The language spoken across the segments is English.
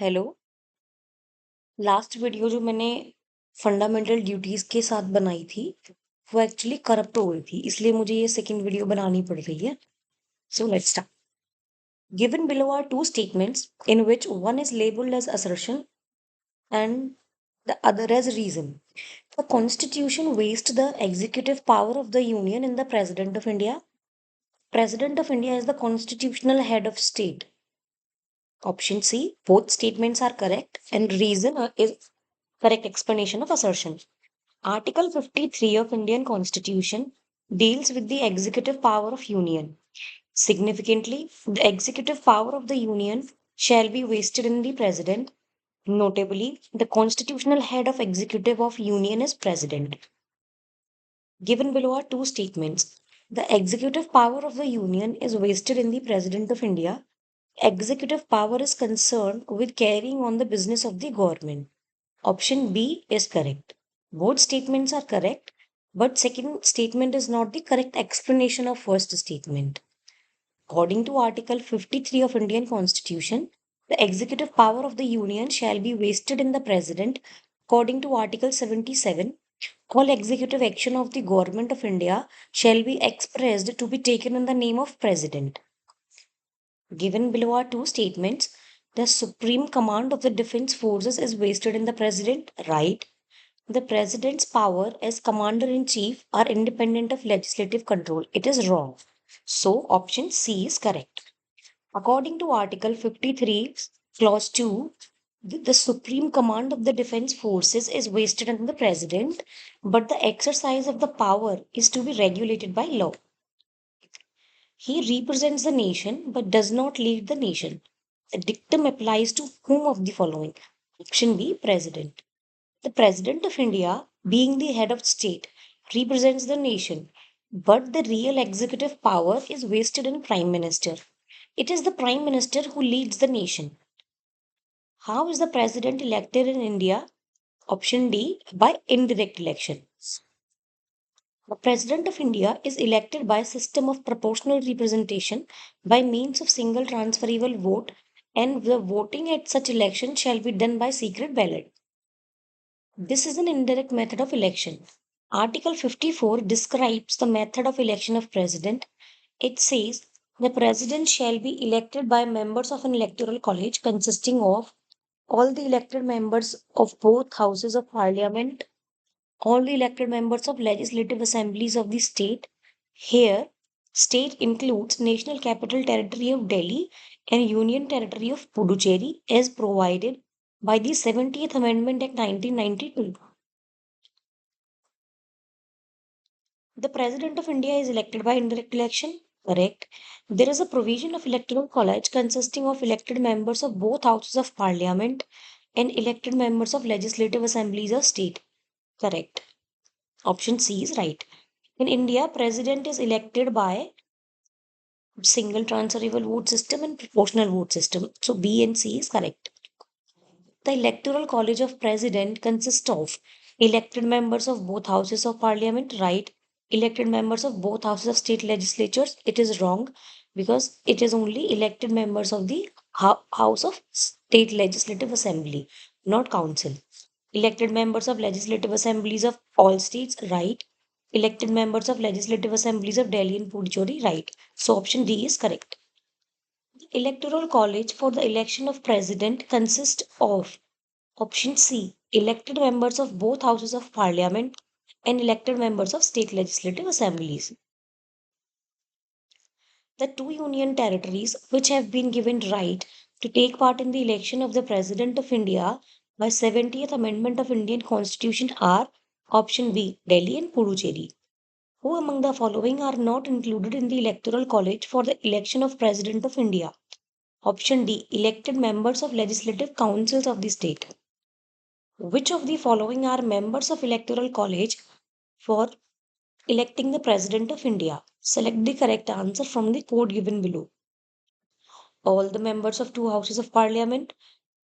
Hello. Last video जो मैंने fundamental duties के साथ बनाई थी वो एक्चुअली करप्ट हो गई थी, इसलिए मुझे ये सेकंड वीडियो बनानी पड़ रही है। So let's start. Given below are two statements in which one is labelled as assertion and the other as reason. The constitution vests the executive power of the union in the president of India. President of India is the constitutional head of state. Option C, both statements are correct and reason is correct explanation of assertion. Article 53 of Indian Constitution deals with the executive power of union. Significantly, the executive power of the union shall be vested in the president. Notably, the constitutional head of executive of union is president. Given below are two statements. The executive power of the union is vested in the president of India. Executive power is concerned with carrying on the business of the government. Option B is correct. Both statements are correct, but second statement is not the correct explanation of first statement. According to Article 53 of Indian Constitution, the executive power of the Union shall be vested in the President. According to Article 77, all executive action of the Government of India shall be expressed to be taken in the name of President. Given below are two statements. The supreme command of the defense forces is vested in the President, right? The president's power as commander in chief are independent of legislative control. It is wrong. So, option C is correct. According to Article 53, Clause 2, the supreme command of the defense forces is vested in the president, but the exercise of the power is to be regulated by law. He represents the nation but does not lead the nation. The dictum applies to whom of the following? Option B, President. The President of India, being the head of state, represents the nation, but the real executive power is vested in Prime Minister. It is the Prime Minister who leads the nation. How is the President elected in India? Option D, by indirect election. The President of India is elected by a system of proportional representation by means of single transferable vote, and the voting at such election shall be done by secret ballot. This is an indirect method of election. Article 54 describes the method of election of president. It says the president shall be elected by members of an electoral college consisting of all the elected members of both houses of parliament, all the elected members of legislative assemblies of the state. Here, state includes National Capital Territory of Delhi and Union Territory of Puducherry as provided by the 70th Amendment Act 1992. The President of India is elected by indirect election. Correct. There is a provision of electoral college consisting of elected members of both houses of parliament and elected members of legislative assemblies of state. Correct. Option C is right. In India, President is elected by single transferable vote system and proportional vote system. So B and C is correct. The Electoral College of President consists of elected members of both houses of parliament, right? Elected members of both houses of state legislatures. It is wrong because it is only elected members of the House of State Legislative Assembly, not council. Elected members of legislative assemblies of all states, right? Elected members of legislative assemblies of Delhi and Puducherry, right? So option D is correct. Electoral college for the election of president consists of option C, elected members of both houses of parliament and elected members of state legislative assemblies. The two union territories which have been given right to take part in the election of the President of India by 70th Amendment of Indian Constitution are option B, Delhi and Puducherry. Who among the following are not included in the Electoral College for the election of President of India? Option D, elected members of legislative councils of the state. Which of the following are members of Electoral College for electing the President of India? Select the correct answer from the code given below. All the members of two houses of parliament,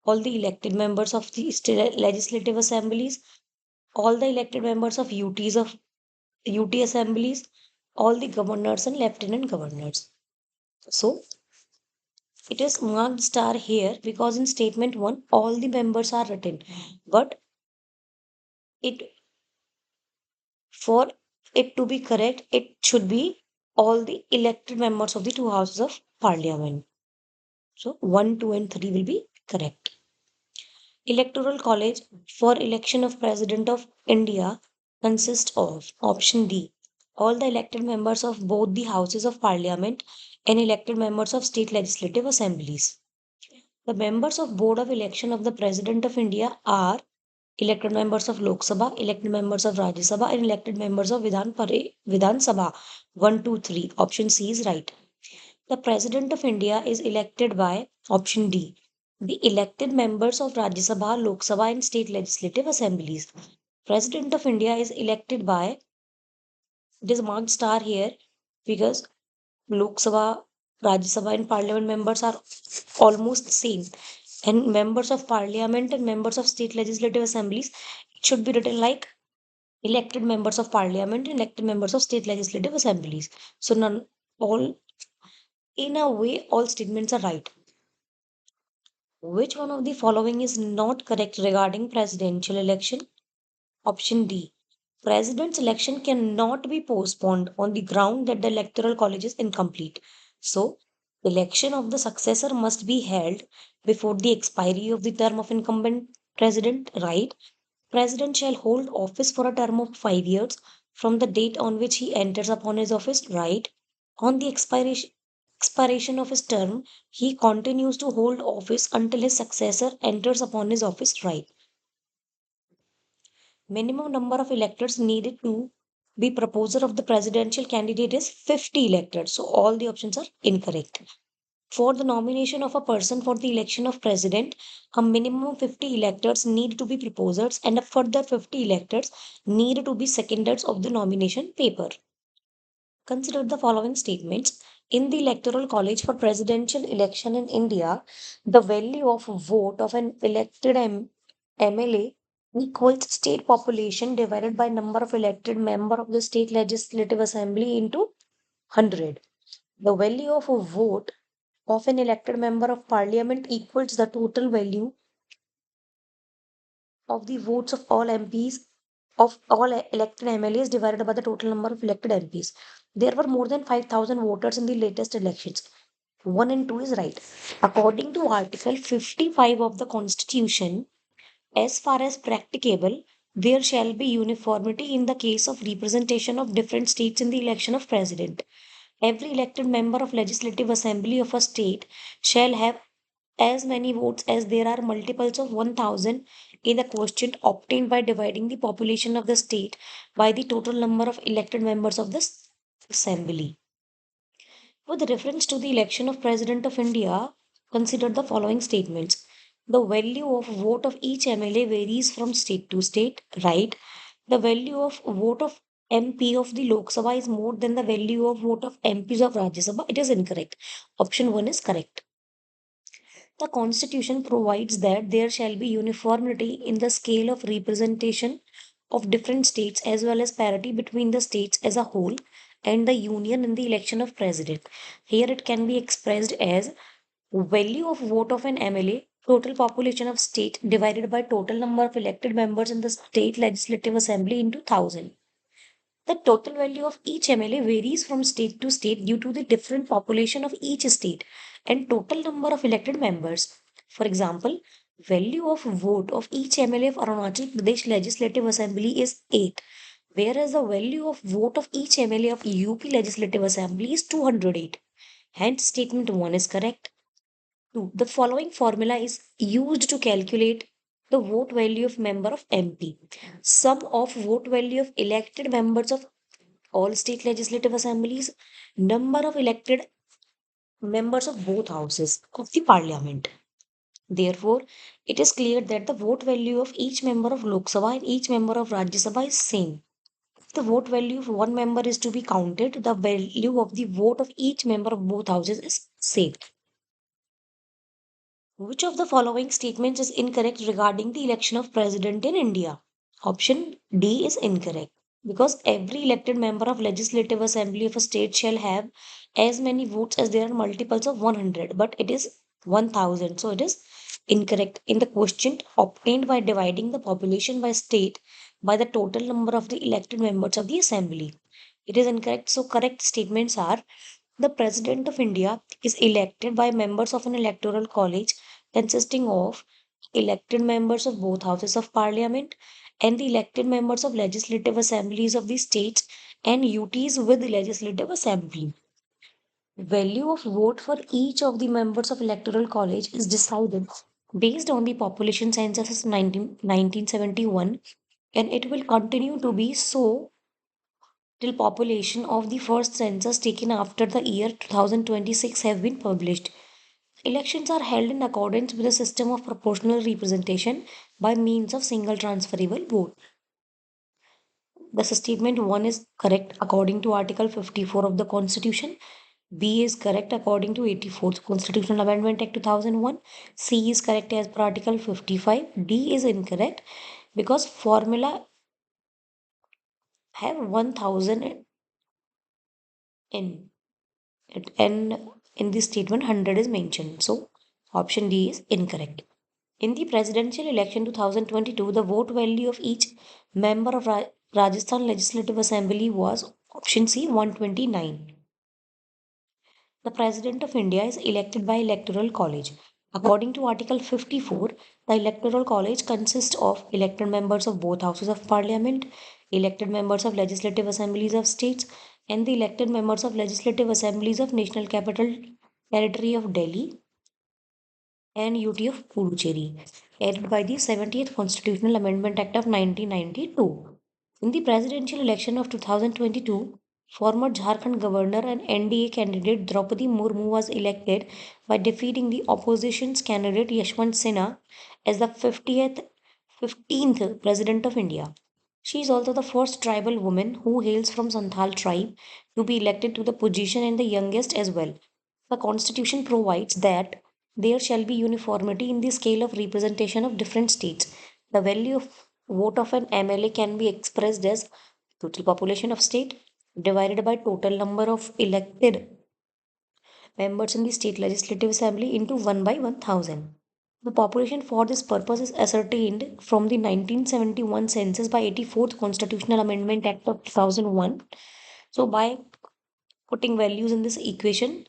all the elected members of the legislative assemblies, all the elected members of UT assemblies, all the governors and lieutenant governors. So It is marked star here because in statement 1 all the members are written, but it for it to be correct it should be all the elected members of the two houses of parliament. So 1, 2 and 3 will be correct. Electoral college for election of president of India consists of option D, all the elected members of both the houses of parliament and elected members of state legislative assemblies. The members of board of election of the president of India are elected members of Lok Sabha, elected members of Rajya Sabha, and elected members of Vidhan Sabha. 1, 2, 3. Option C is right. The President of India is elected by option D. The elected members of Rajya Sabha, Lok Sabha, and state legislative assemblies. President of India is elected by, it is marked star here because Lok Sabha, Rajya Sabha, and Parliament members are almost same. And members of Parliament and members of state legislative assemblies, it should be written like elected members of Parliament and elected members of state legislative assemblies. So none, all, in a way, all statements are right. Which one of the following is not correct regarding presidential election? Option D. President's election cannot be postponed on the ground that the electoral college is incomplete. So, election of the successor must be held before the expiry of the term of incumbent president, right? President shall hold office for a term of 5 years from the date on which he enters upon his office, right? On the expiration of his term, he continues to hold office until his successor enters upon his office, right? Minimum number of electors needed to be proposer of the presidential candidate is 50 electors. So all the options are incorrect. For the nomination of a person for the election of president, a minimum of 50 electors need to be proposers and a further 50 electors need to be seconders of the nomination paper. Consider the following statements. In the electoral college for presidential election in India, the value of a vote of an elected MLA equals state population divided by number of elected member of the state legislative assembly into 100. The value of a vote of an elected member of parliament equals the total value of the votes of all MPs of all elected MLAs divided by the total number of elected MPs. There were more than 5,000 voters in the latest elections. 1 and 2 is right. According to Article 55 of the Constitution, as far as practicable, there shall be uniformity in the case of representation of different states in the election of president. Every elected member of legislative assembly of a state shall have as many votes as there are multiples of 1000 in the quotient obtained by dividing the population of the state by the total number of elected members of the assembly. With reference to the election of President of India, consider the following statements. The value of vote of each MLA varies from state to state, right? The value of vote of MP of the Lok Sabha is more than the value of vote of MPs of Rajya Sabha. It is incorrect. Option 1 is correct. The Constitution provides that there shall be uniformity in the scale of representation of different states as well as parity between the states as a whole and the union in the election of president. Here it can be expressed as value of vote of an MLA, total population of state divided by total number of elected members in the state legislative assembly into 1000. The total value of each MLA varies from state to state due to the different population of each state and total number of elected members. For example, value of vote of each MLA of Arunachal Pradesh Legislative Assembly is 8, whereas the value of vote of each MLA of UP Legislative Assembly is 208. Hence, statement 1 is correct. 2. The following formula is used to calculate the vote value of member of MP. Sum of vote value of elected members of all state legislative assemblies, number of elected members of both houses of the parliament. Therefore, it is clear that the vote value of each member of Lok Sabha and each member of Rajya Sabha is same. If the vote value of one member is to be counted, the value of the vote of each member of both houses is same. Which of the following statements is incorrect regarding the election of president in India? Option D is incorrect. because every elected member of legislative assembly of a state shall have as many votes as there are multiples of 100, but it is 1000, so it is incorrect. In the question obtained by dividing the population by state by the total number of the elected members of the assembly, it is incorrect. So correct statements are: the President of India is elected by members of an electoral college consisting of elected members of both houses of parliament and the elected members of legislative assemblies of the states and UTs with the legislative assembly. Value of vote for each of the members of electoral college is decided based on the population census of 1971, and it will continue to be so till population of the first census taken after the year 2026 have been published. Elections are held in accordance with a system of proportional representation by means of single transferable vote. The statement 1 is correct according to Article 54 of the Constitution. B is correct according to 84th Constitutional Amendment Act 2001. C is correct as per Article 55. D is incorrect because formula have 1000 in it, and in this statement 100 is mentioned. So option D is incorrect. In the presidential election 2022, the vote value of each member of Rajasthan Legislative Assembly was option C 129. The President of India is elected by Electoral College. According to Article 54, the Electoral College consists of elected members of both houses of parliament, elected members of legislative assemblies of states, and the elected members of legislative assemblies of National Capital Territory of Delhi and UT of Puducherry, added by the 70th Constitutional Amendment Act of 1992. In the presidential election of 2022, former Jharkhand governor and NDA candidate Draupadi Murmu was elected by defeating the opposition's candidate Yashwant Sinha as the 15th President of India. She is also the first tribal woman who hails from Santhal tribe to be elected to the position and the youngest as well. The Constitution provides that there shall be uniformity in the scale of representation of different states. The value of vote of an MLA can be expressed as total population of state divided by total number of elected members in the state legislative assembly into 1 by 1000. The population for this purpose is ascertained from the 1971 census by 84th Constitutional Amendment Act of 2001. So by putting values in this equation,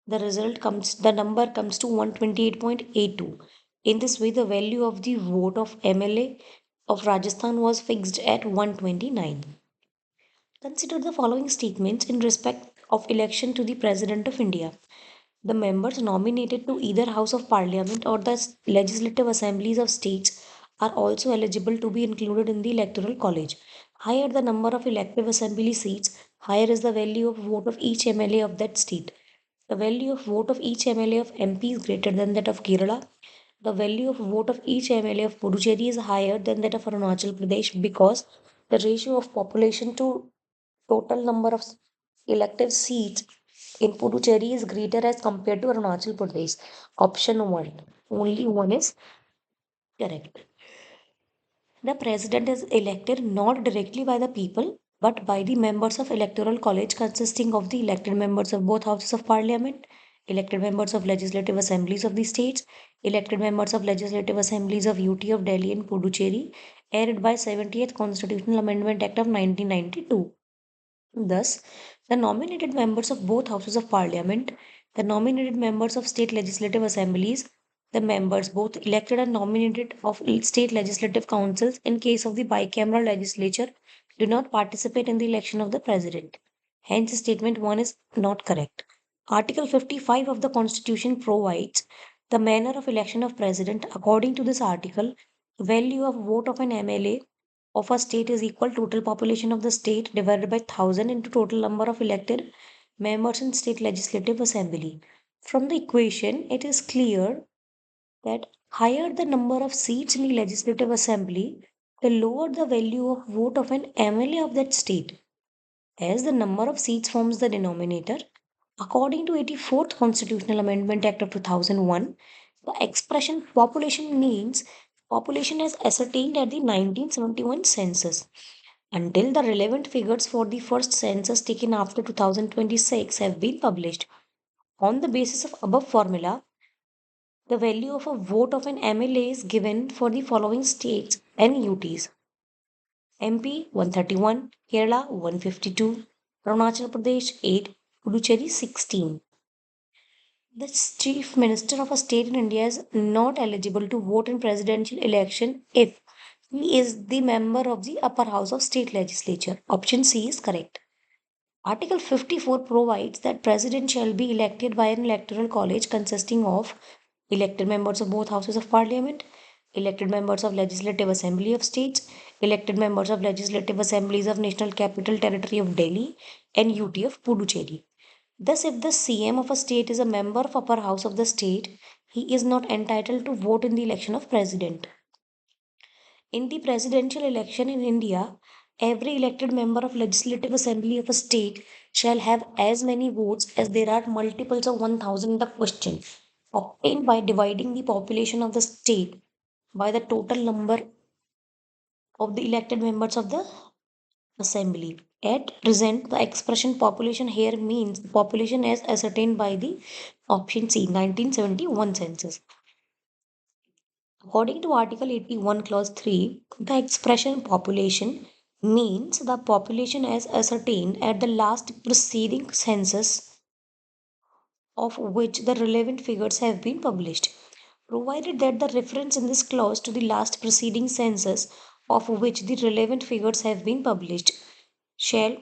the number comes to 128.82. In this way, the value of the vote of MLA of Rajasthan was fixed at 129. Consider the following statements in respect of election to the President of India. The members nominated to either House of Parliament or the legislative assemblies of states are also eligible to be included in the Electoral College. Higher the number of elective assembly seats, higher is the value of vote of each MLA of that state. The value of vote of each MLA of MP is greater than that of Kerala. The value of vote of each MLA of Puducherry is higher than that of Arunachal Pradesh because the ratio of population to total number of elective seats in Puducherry is greater as compared to Arunachal Pradesh. Option 1. Only one is correct. The president is elected not directly by the people but by the members of electoral college consisting of the elected members of both houses of parliament, elected members of legislative assemblies of the states, elected members of legislative assemblies of UT of Delhi and Puducherry, added by 70th Constitutional Amendment Act of 1992. Thus, the nominated members of both houses of parliament, the nominated members of state legislative assemblies, the members both elected and nominated of state legislative councils in case of the bicameral legislature do not participate in the election of the president. Hence, statement 1 is not correct. Article 55 of the Constitution provides the manner of election of president. According to this article, value of vote of an MLA of a state is equal total population of the state divided by 1000 into total number of elected members in state legislative assembly. From the equation, it is clear that higher the number of seats in the legislative assembly, the lower the value of vote of an MLA of that state. As the number of seats forms the denominator, according to 84th Constitutional Amendment Act of 2001, the expression population means population as ascertained at the 1971 census. until the relevant figures for the first census taken after 2026 have been published. On the basis of above formula, the value of a vote of an MLA is given for the following states and UTs: MP 131, Kerala 152, Arunachal Pradesh 8, Puducherry 16. The chief minister of a state in India is not eligible to vote in presidential election if he is the member of the upper house of state legislature. Option C is correct. Article 54 provides that president shall be elected by an electoral college consisting of elected members of both houses of parliament, elected members of legislative assembly of states, elected members of legislative assemblies of national capital territory of Delhi and UT of Puducherry. Thus, if the CM of a state is a member of upper house of the state, he is not entitled to vote in the election of president. In the presidential election in India, every elected member of legislative assembly of a state shall have as many votes as there are multiples of 1000 in the question, obtained by dividing the population of the state by the total number of the elected members of the assembly. At present, the expression population here means population as ascertained by the option C 1971 census. According to Article 81, Clause 3, the expression population means the population as ascertained at the last preceding census of which the relevant figures have been published, provided that the reference in this clause to the last preceding census of which the relevant figures have been published shall,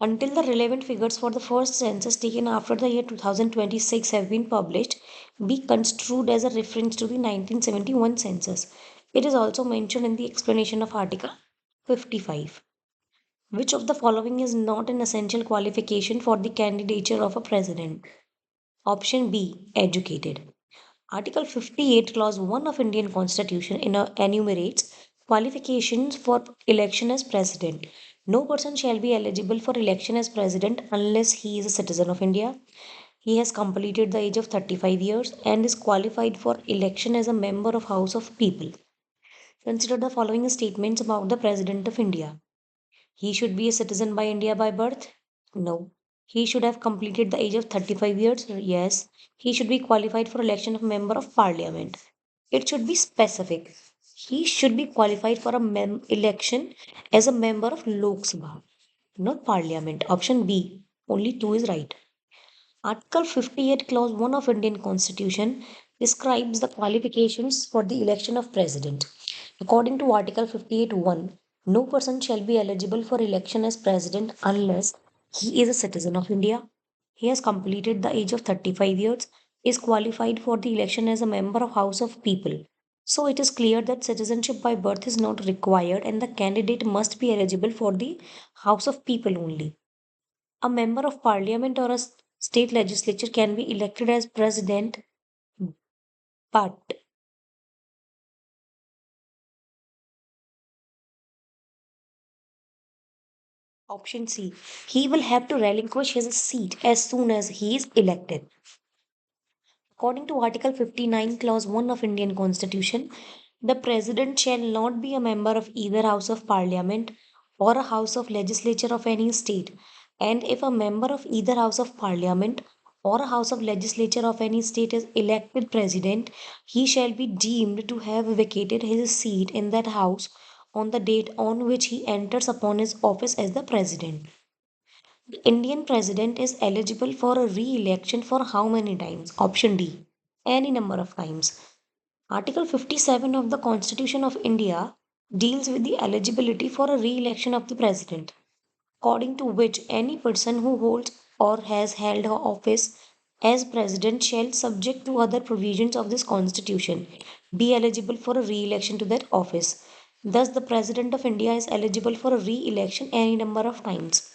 until the relevant figures for the first census taken after the year 2026 have been published, be construed as a reference to the 1971 census. It is also mentioned in the explanation of Article 55. Which of the following is not an essential qualification for the candidature of a president? Option B, educated. Article 58, Clause 1 of Indian Constitution enumerates qualifications for election as president. No person shall be eligible for election as president unless he is a citizen of India. He has completed the age of 35 years and is qualified for election as a member of House of People. Consider the following statements about the President of India. He should be a citizen by India by birth? No. He should have completed the age of 35 years? Yes. He should be qualified for election of member of parliament. It should be specific. He should be qualified for a election as a member of Lok Sabha, not parliament. Option B. Only two is right. Article 58, Clause 1 of Indian Constitution describes the qualifications for the election of president. According to Article 58(1), no person shall be eligible for election as president unless he is a citizen of India, he has completed the age of 35 years, is qualified for the election as a member of House of People. So it is clear that citizenship by birth is not required and the candidate must be eligible for the House of People only. A member of parliament or a state legislature can be elected as president, but option C, he will have to relinquish his seat as soon as he is elected. According to Article 59, Clause 1 of Indian Constitution, the President shall not be a member of either House of Parliament or a House of Legislature of any state. And if a member of either House of Parliament or a House of Legislature of any state is elected President, he shall be deemed to have vacated his seat in that House on the date on which he enters upon his office as the President. The Indian president is eligible for a re-election for how many times? Option D. Any number of times. Article 57 of the Constitution of India deals with the eligibility for a re-election of the president, according to which any person who holds or has held office as president shall, subject to other provisions of this constitution, be eligible for a re-election to that office. Thus, the president of India is eligible for a re-election any number of times.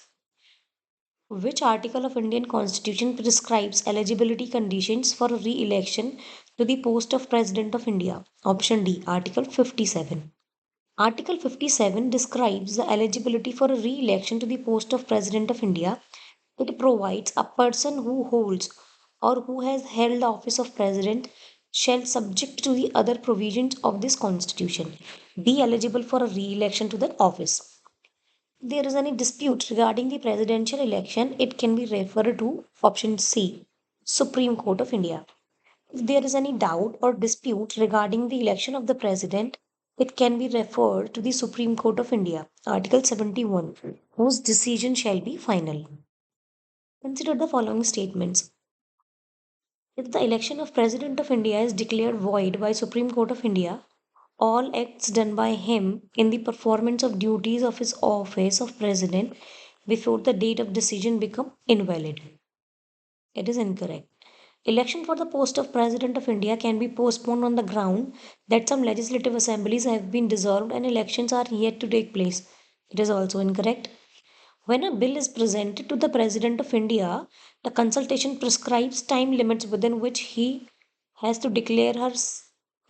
Which article of Indian Constitution prescribes eligibility conditions for re-election to the post of President of India? Option D, Article 57. Article 57 describes the eligibility for a re-election to the post of President of India. It provides a person who holds or who has held the office of President shall, subject to the other provisions of this Constitution, be eligible for a re-election to that office. There is any dispute regarding the presidential election, it can be referred to option C, Supreme Court of India. If there is any doubt or dispute regarding the election of the president, it can be referred to the Supreme Court of India, Article 71, whose decision shall be final. Consider the following statements. If the election of President of India is declared void by Supreme Court of India, all acts done by him in the performance of duties of his office of President before the date of decision become invalid. It is incorrect. Election for the post of President of India can be postponed on the ground that some legislative assemblies have been dissolved and elections are yet to take place. It is also incorrect. When a bill is presented to the President of India, the consultation prescribes time limits within which he has to declare her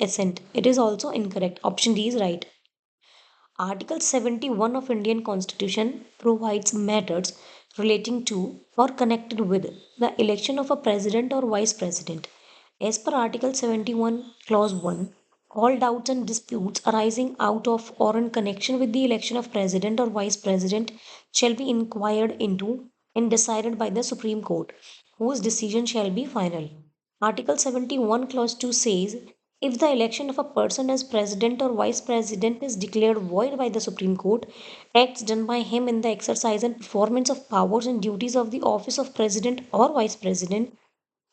assent. It is also incorrect. Option D is right. Article 71 of Indian Constitution provides matters relating to or connected with the election of a president or vice president. As per Article 71, Clause 1, all doubts and disputes arising out of or in connection with the election of president or vice president shall be inquired into and decided by the Supreme Court, whose decision shall be final. Article 71, Clause 2 says if the election of a person as president or vice president is declared void by the Supreme Court, acts done by him in the exercise and performance of powers and duties of the office of president or vice president,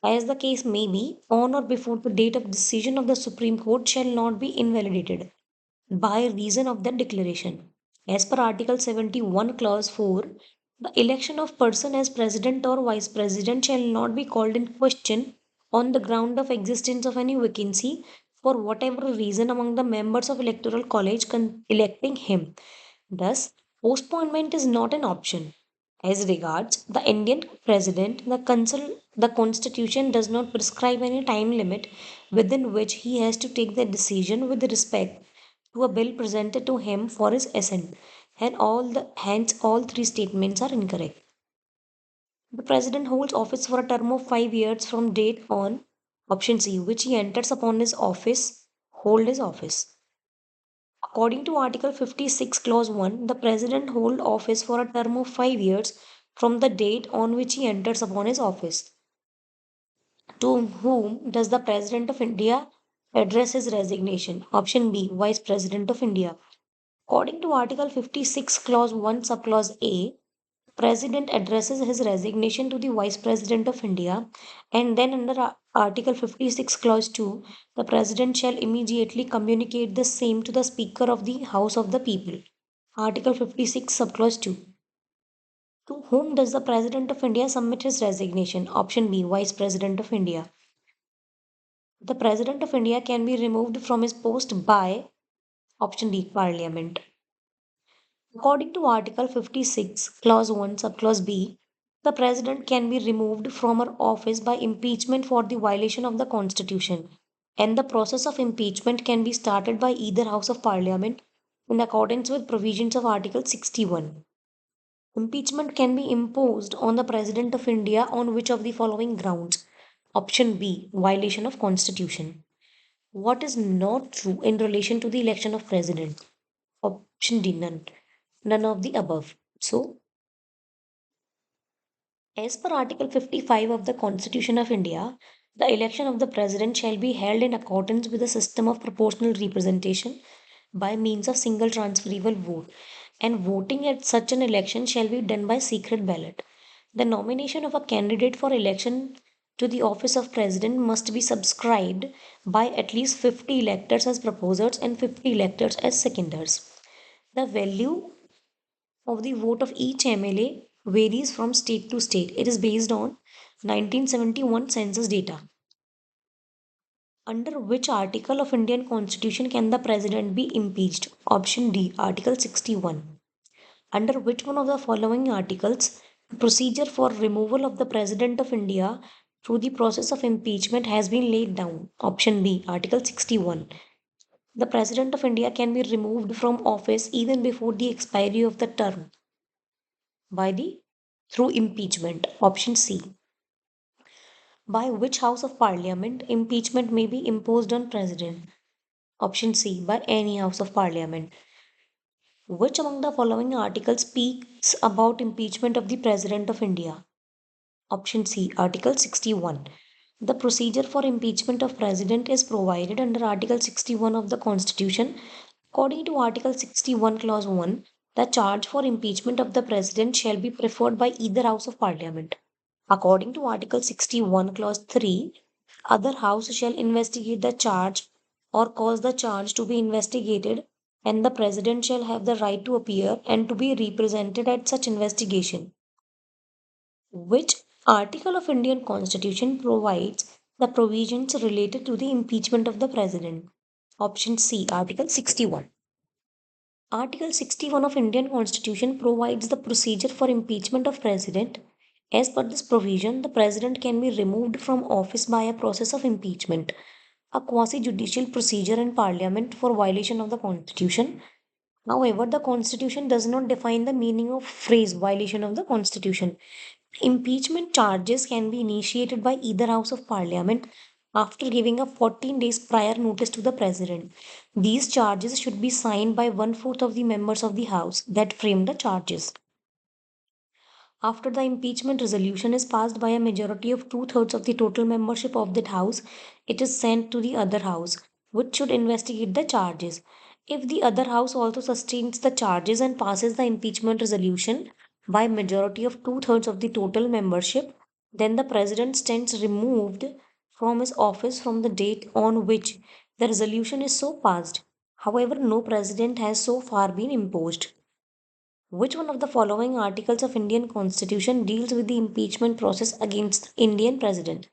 as the case may be, on or before the date of decision of the Supreme Court shall not be invalidated by reason of the declaration. As per Article 71, Clause 4, the election of person as president or vice president shall not be called in question on the ground of existence of any vacancy for whatever reason among the members of electoral college electing him. Thus, postponement is not an option. As regards the Indian president, the constitution does not prescribe any time limit within which he has to take the decision with respect to a bill presented to him for his assent, and hence all three statements are incorrect. The president holds office for a term of 5 years from date on option C, which he enters upon his office, hold his office. According to Article 56, Clause 1, the President hold office for a term of 5 years from the date on which he enters upon his office. To whom does the President of India address his resignation? Option B, Vice President of India. According to Article 56, Clause 1, Subclause A, President addresses his resignation to the Vice President of India, and then under Article 56, Clause 2, the President shall immediately communicate the same to the Speaker of the House of the People. Article 56, Subclause 2. To whom does the President of India submit his resignation? Option B, Vice President of India. The President of India can be removed from his post by option D, Parliament. According to Article 56, Clause 1, Subclause B, the President can be removed from her office by impeachment for the violation of the Constitution, and the process of impeachment can be started by either House of Parliament in accordance with provisions of Article 61. Impeachment can be imposed on the President of India on which of the following grounds? Option B, violation of Constitution. What is not true in relation to the election of President? Option D, none. None of the above. So, as per Article 55 of the Constitution of India, the election of the President shall be held in accordance with a system of proportional representation by means of single transferable vote, and voting at such an election shall be done by secret ballot. The nomination of a candidate for election to the office of President must be subscribed by at least 50 electors as proposers and 50 electors as seconders. The value of the vote of each MLA varies from state to state. It is based on 1971 census data. Under which article of Indian Constitution can the president be impeached? Option D, Article 61. Under which one of the following articles the procedure for removal of the president of India through the process of impeachment has been laid down? Option B, Article 61. The president of India can be removed from office even before the expiry of the term by the through impeachment. Option C. By which House of Parliament impeachment may be imposed on President? Option C. By any House of Parliament. Which among the following articles speaks about impeachment of the President of India? Option C, Article 61. The procedure for impeachment of President is provided under Article 61 of the Constitution. According to Article 61, Clause 1, the charge for impeachment of the President shall be preferred by either House of Parliament. According to Article 61, Clause 3, other House shall investigate the charge or cause the charge to be investigated, and the President shall have the right to appear and to be represented at such investigation. Which article of Indian Constitution provides the provisions related to the impeachment of the President? Option C, Article 61. Article 61 of Indian Constitution provides the procedure for impeachment of President. As per this provision, the President can be removed from office by a process of impeachment, a quasi-judicial procedure in Parliament for violation of the Constitution. However, the Constitution does not define the meaning of phrase violation of the Constitution. Impeachment charges can be initiated by either House of Parliament after giving a 14 days prior notice to the President. These charges should be signed by one-fourth of the members of the House that frame the charges. After the impeachment resolution is passed by a majority of two-thirds of the total membership of that House, it is sent to the other House, which should investigate the charges. If the other House also sustains the charges and passes the impeachment resolution by majority of two-thirds of the total membership, then the President stands removed from his office from the date on which the resolution is so passed. However, no President has so far been imposed. Which one of the following articles of Indian Constitution deals with the impeachment process against Indian President?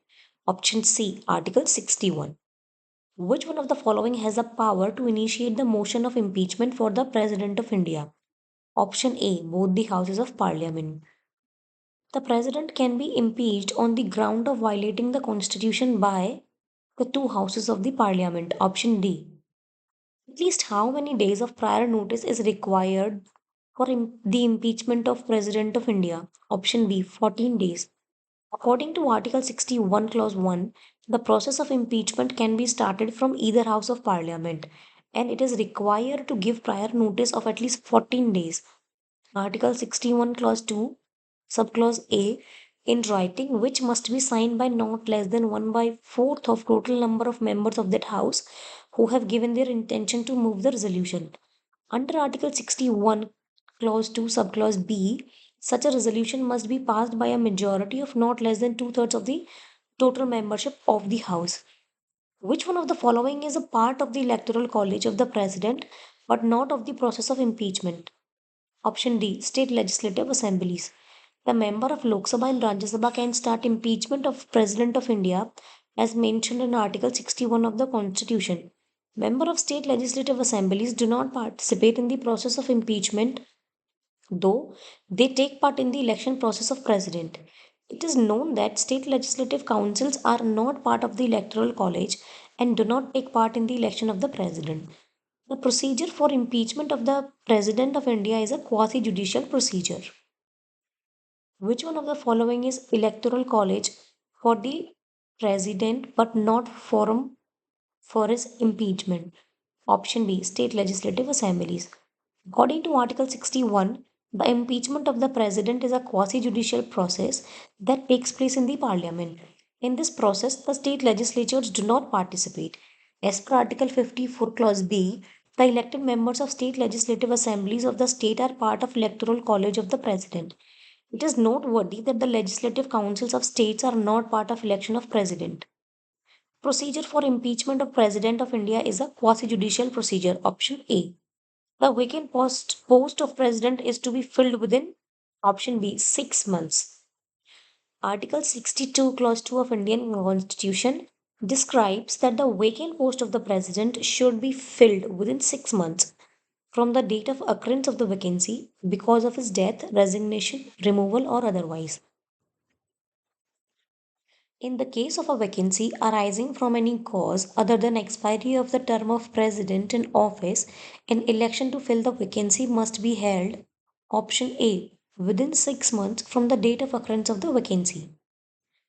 Option C, Article 61. Which one of the following has the power to initiate the motion of impeachment for the President of India? Option A, both the Houses of Parliament. The President can be impeached on the ground of violating the Constitution by the two Houses of the Parliament. Option D. At least how many days of prior notice is required for the impeachment of President of India? Option B, 14 days. According to Article 61, Clause 1, the process of impeachment can be started from either House of Parliament, and it is required to give prior notice of at least 14 days. Article 61, Clause 2, Subclause A, in writing, which must be signed by not less than 1 by 4th of total number of members of that House who have given their intention to move the resolution. Under Article 61, Clause 2, Subclause B, such a resolution must be passed by a majority of not less than two-thirds of the total membership of the House. Which one of the following is a part of the Electoral College of the President but not of the process of impeachment? Option D, State Legislative Assemblies. The member of Lok Sabha and Rajya Sabha can start impeachment of President of India as mentioned in Article 61 of the Constitution. Member of state legislative assemblies do not participate in the process of impeachment, though they take part in the election process of president. It is known that state legislative councils are not part of the electoral college and do not take part in the election of the president. The procedure for impeachment of the president of India is a quasi judicial procedure. Which one of the following is electoral college for the president but not forum for his impeachment? Option B, state legislative assemblies. According to Article 61, the impeachment of the president is a quasi judicial process that takes place in the parliament. In this process, the state legislatures do not participate. As per Article 54, Clause B, the elected members of state legislative assemblies of the state are part of electoral college of the president. It is noteworthy that the legislative councils of states are not part of election of president. Procedure for impeachment of President of India is a quasi-judicial procedure. Option A. The vacant post of President is to be filled within option B, 6 months. Article 62, Clause 2 of Indian Constitution describes that the vacant post of the President should be filled within 6 months from the date of occurrence of the vacancy because of his death, resignation, removal, or otherwise. In the case of a vacancy arising from any cause other than expiry of the term of president in office, an election to fill the vacancy must be held. Option A, within 6 months from the date of occurrence of the vacancy.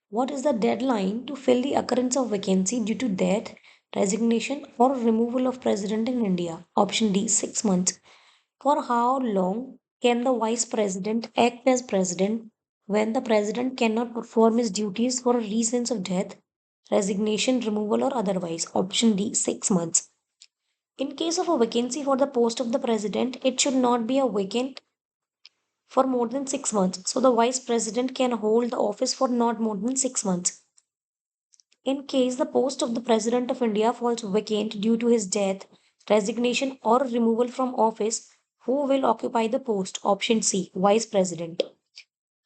What is the deadline to fill the occurrence of vacancy due to death, resignation, or removal of president in India? Option D, 6 months. For how long can the vice president act as president when the president cannot perform his duties for reasons of death, resignation, removal, or otherwise? Option D, 6 months. In case of a vacancy for the post of the president, it should not be a vacant for more than 6 months. So the vice president can hold the office for not more than 6 months. In case the post of the President of India falls vacant due to his death, resignation, or removal from office, who will occupy the post? Option C, Vice President.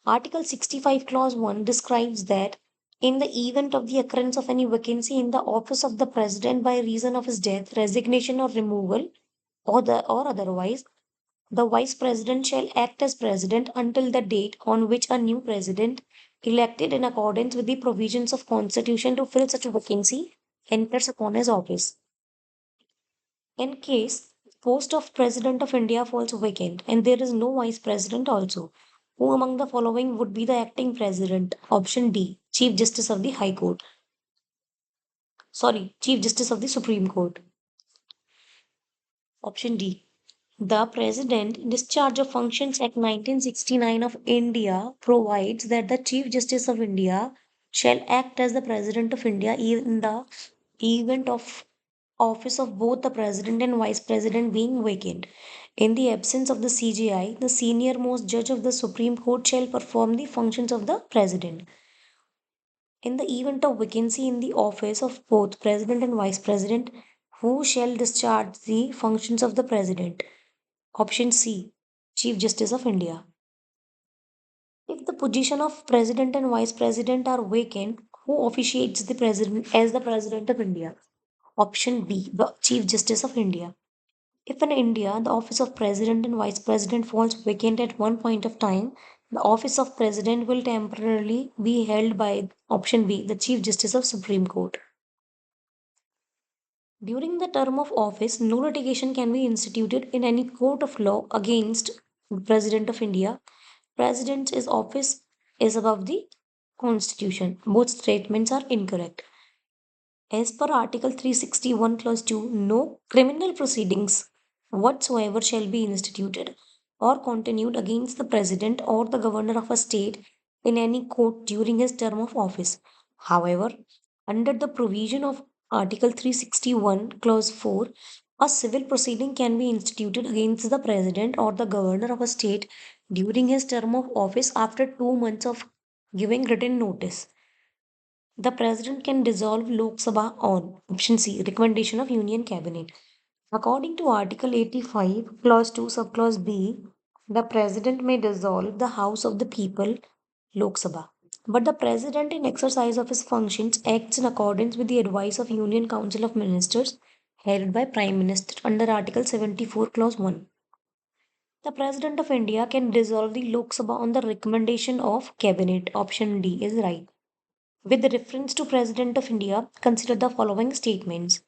Article 65, Clause 1 describes that in the event of the occurrence of any vacancy in the office of the President by reason of his death, resignation, or removal, or otherwise, the Vice President shall act as President until the date on which a new President, elected in accordance with the provisions of Constitution to fill such a vacancy, enters upon his office. In case post of President of India falls vacant and there is no Vice President also, who among the following would be the acting President? Option D, Chief Justice of the High Court. Sorry, Chief Justice of the Supreme Court. Option D. The President in Discharge of Functions Act 1969 of India provides that the Chief Justice of India shall act as the President of India in the event of office of both the President and Vice President being vacant. In the absence of the CJI, the senior most judge of the Supreme Court shall perform the functions of the President. In the event of vacancy in the office of both President and Vice President, who shall discharge the functions of the President? Option C, Chief Justice of India. If the position of President and Vice President are vacant, who officiates the President as the President of India? Option B, the Chief Justice of India. If in India the office of President and Vice President falls vacant at one point of time, the office of President will temporarily be held by option B, the Chief Justice of Supreme Court. During the term of office, no litigation can be instituted in any court of law against the President of India. President's office is above the Constitution. Both statements are incorrect. As per Article 361, Clause 2, no criminal proceedings whatsoever shall be instituted or continued against the President or the Governor of a state in any court during his term of office. However, under the provision of Article 361, Clause 4, a civil proceeding can be instituted against the President or the Governor of a state during his term of office after 2 months of giving written notice. The President can dissolve Lok Sabha on option C, recommendation of Union Cabinet. According to Article 85, Clause 2, Subclause B, the President may dissolve the House of the People, Lok Sabha. But the President, in exercise of his functions, acts in accordance with the advice of Union Council of Ministers, headed by Prime Minister, under Article 74, Clause 1. The President of India can dissolve the Lok Sabha on the recommendation of Cabinet. Option D is right. With reference to President of India, consider the following statements.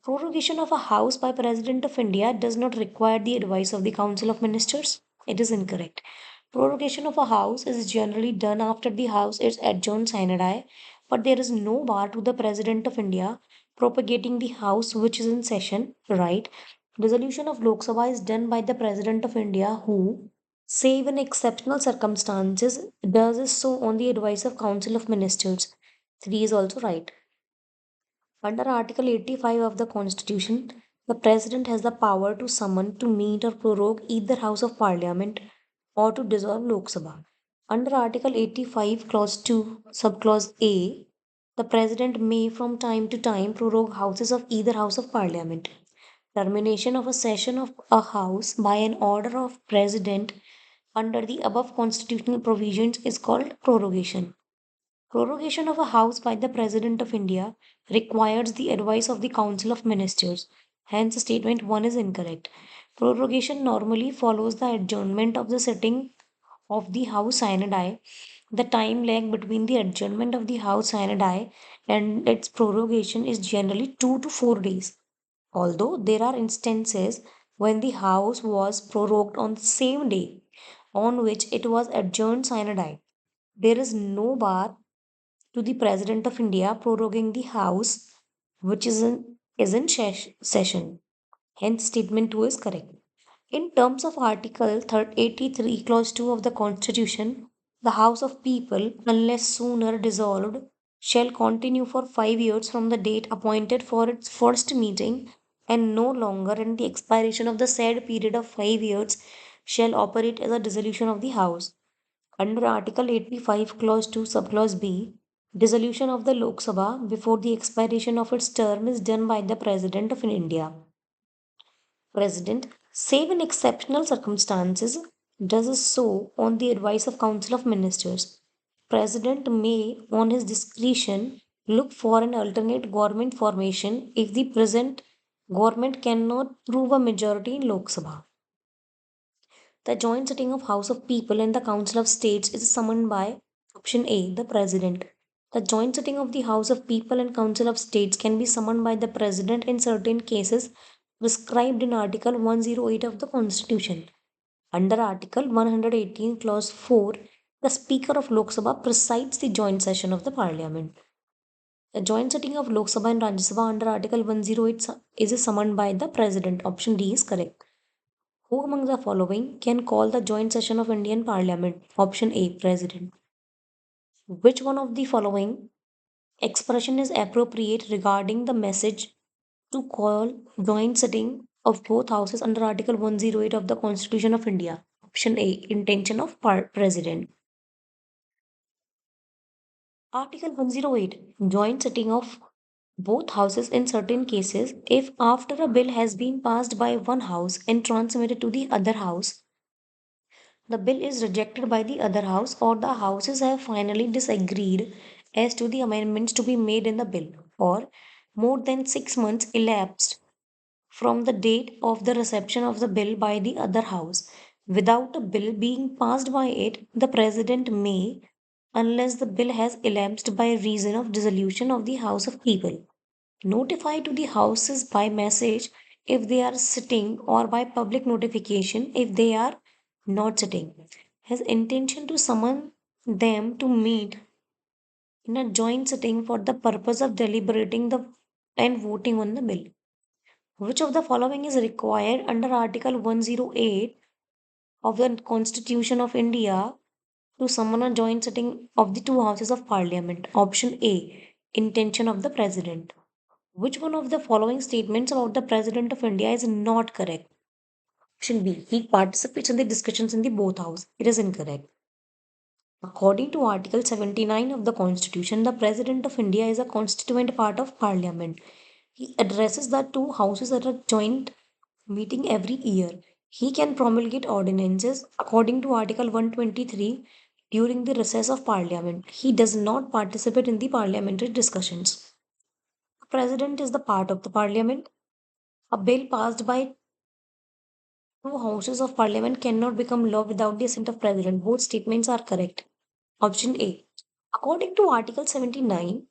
Prorogation of a House by President of India does not require the advice of the Council of Ministers. It is incorrect. Prorogation of a House is generally done after the House is adjourned sine die, but there is no bar to the President of India propagating the House which is in session, right? Resolution of Lok Sabha is done by the President of India who, save in exceptional circumstances, does so on the advice of Council of Ministers. 3 is also right. Under Article 85 of the Constitution, the President has the power to summon, to meet, or prorogue either House of Parliament or to dissolve Lok Sabha. Under Article 85, Clause 2, Subclause A, the President may from time to time prorogue houses of either House of Parliament. Termination of a session of a House by an order of President under the above constitutional provisions is called prorogation. Prorogation of a House by the President of India requires the advice of the Council of Ministers. Hence, statement 1 is incorrect. Prorogation normally follows the adjournment of the sitting of the House sine die. The time lag between the adjournment of the House sine die and its prorogation is generally 2 to 4 days. Although there are instances when the House was prorogued on the same day on which it was adjourned sine die. There is no bar to the President of India proroguing the House which is in session. Hence, statement 2 is correct. In terms of Article 83, Clause 2 of the Constitution, the House of People, unless sooner dissolved, shall continue for 5 years from the date appointed for its first meeting, and no longer than the expiration of the said period of 5 years shall operate as a dissolution of the House. Under Article 85, Clause 2, Subclause B, dissolution of the Lok Sabha before the expiration of its term is done by the President of India. President, save in exceptional circumstances, does so on the advice of Council of Ministers. President may, on his discretion, look for an alternate government formation if the present government cannot prove a majority in Lok Sabha. The joint sitting of House of People and the Council of States is summoned by option A, the President. The joint sitting of the House of People and Council of States can be summoned by the President in certain cases prescribed in Article 108 of the Constitution. Under Article 118, Clause 4, the Speaker of Lok Sabha presides the joint session of the Parliament. The joint sitting of Lok Sabha and Rajya Sabha under Article 108 is summoned by the President. Option D is correct. Who among the following can call the joint session of Indian Parliament? Option A, President. Which one of the following expression is appropriate regarding the message to call joint sitting of both houses under Article 108 of the Constitution of India? Option A, intention of President. Article 108, joint sitting of both houses in certain cases, if after a bill has been passed by one house and transmitted to the other house, the bill is rejected by the other house or the houses have finally disagreed as to the amendments to be made in the bill, or more than 6 months elapsed from the date of the reception of the bill by the other house without a bill being passed by it, the president may, unless the bill has elapsed by reason of dissolution of the House of People, notify to the houses by message if they are sitting or by public notification if they are not sitting. His intention to summon them to meet in a joint sitting for the purpose of deliberating the and voting on the bill. Which of the following is required under Article 108 of the Constitution of India to summon a joint sitting of the two houses of parliament? Option A, intention of the president. Which one of the following statements about the President of India is not correct? Option B. He participates in the discussions in the both house. It is incorrect. According to Article 79 of the Constitution, the President of India is a constituent part of Parliament. He addresses the two houses at a joint meeting every year. He can promulgate ordinances according to Article 123 during the recess of Parliament. He does not participate in the parliamentary discussions. The President is the part of the Parliament. A bill passed by two houses of parliament cannot become law without the assent of president. Both statements are correct. Option A. According to Article 79,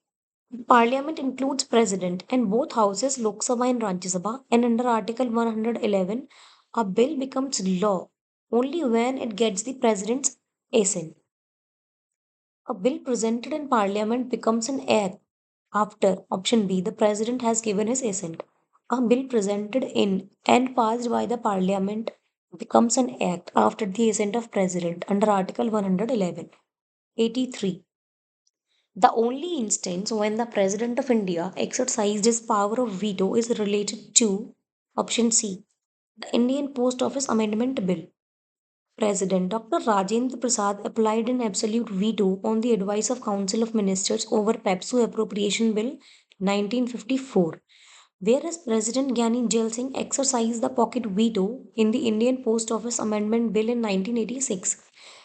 parliament includes president and both houses Lok Sabha and Rajya Sabha, and under Article 111, a bill becomes law only when it gets the president's assent. A bill presented in parliament becomes an act after option B, the president has given his assent. A bill presented in and passed by the parliament becomes an act after the assent of president under Article 111. 83. The only instance when the President of India exercised his power of veto is related to option C, the Indian Post Office Amendment Bill. President Dr. Rajendra Prasad applied an absolute veto on the advice of Council of Ministers over PEPSU Appropriation Bill 1954, whereas President Gyani Jail Singh exercised the pocket veto in the Indian Post Office Amendment Bill in 1986.